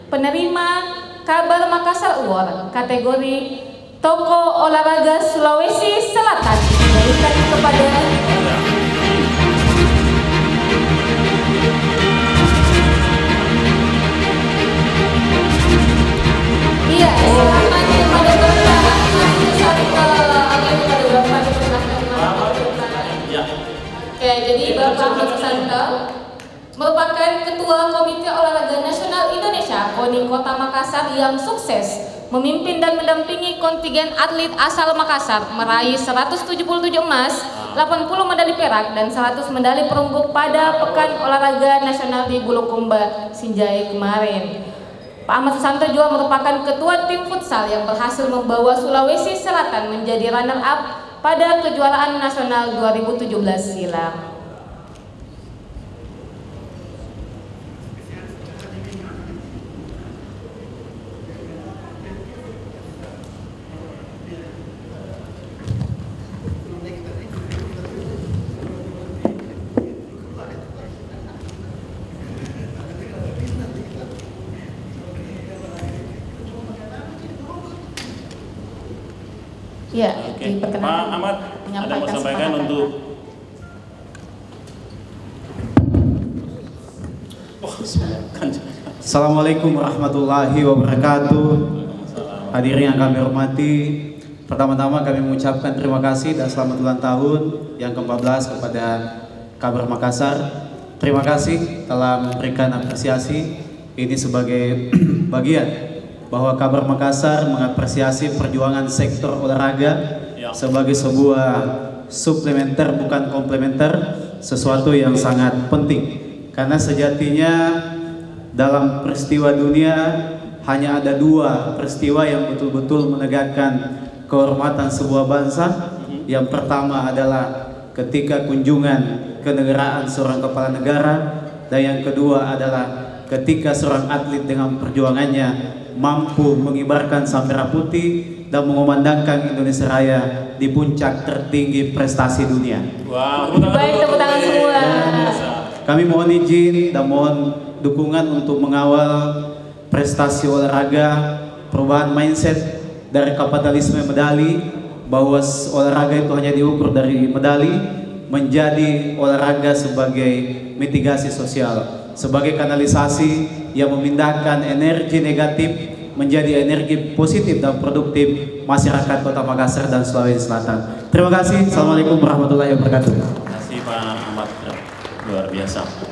penerima Kabar Makassar Award kategori Tokoh Olahraga Sulawesi Selatan diberikan kepada iya, selamat kepada Bapak Ahmad Susanto. Oke, jadi Bapak Ahmad Susanto merupakan Ketua Komite Olahraga Nasional Indonesia KONI Kota Makassar yang sukses memimpin dan mendampingi kontingen atlet asal Makassar meraih 177 emas, 80 medali perak, dan 100 medali perunggu pada Pekan Olahraga Nasional di Bulukumba, Sinjai kemarin. Pak Ahmad Susanto juga merupakan Ketua Tim Futsal yang berhasil membawa Sulawesi Selatan menjadi runner-up pada kejuaraan nasional 2017 silam. Ya, oke. Pak Ahmad, ada mau sampaikan untuk Assalamualaikum warahmatullahi wabarakatuh. Hadirin yang kami hormati, pertama-tama kami mengucapkan terima kasih dan selamat ulang tahun yang ke-14 kepada Kabar Makassar. Terima kasih telah memberikan apresiasi ini sebagai bagian bahwa Kabar Makassar mengapresiasi perjuangan sektor olahraga sebagai sebuah suplementer bukan komplementer, sesuatu yang sangat penting karena sejatinya dalam peristiwa dunia hanya ada dua peristiwa yang betul-betul menegakkan kehormatan sebuah bangsa. Yang pertama adalah ketika kunjungan kenegaraan seorang kepala negara, dan yang kedua adalah ketika seorang atlet dengan perjuangannya mampu mengibarkan sang merah putih dan mengumandangkan Indonesia Raya di puncak tertinggi prestasi dunia. Wow, baik, tepuk tangan semua. Kami mohon izin dan mohon dukungan untuk mengawal prestasi olahraga, perubahan mindset dari kapitalisme medali, bahwa olahraga itu hanya diukur dari medali, menjadi olahraga sebagai mitigasi sosial, sebagai kanalisasi yang memindahkan energi negatif menjadi energi positif dan produktif masyarakat Kota Makassar dan Sulawesi Selatan. Terima kasih. Assalamualaikum warahmatullahi wabarakatuh. Terima kasih Pak Ahmad, luar biasa.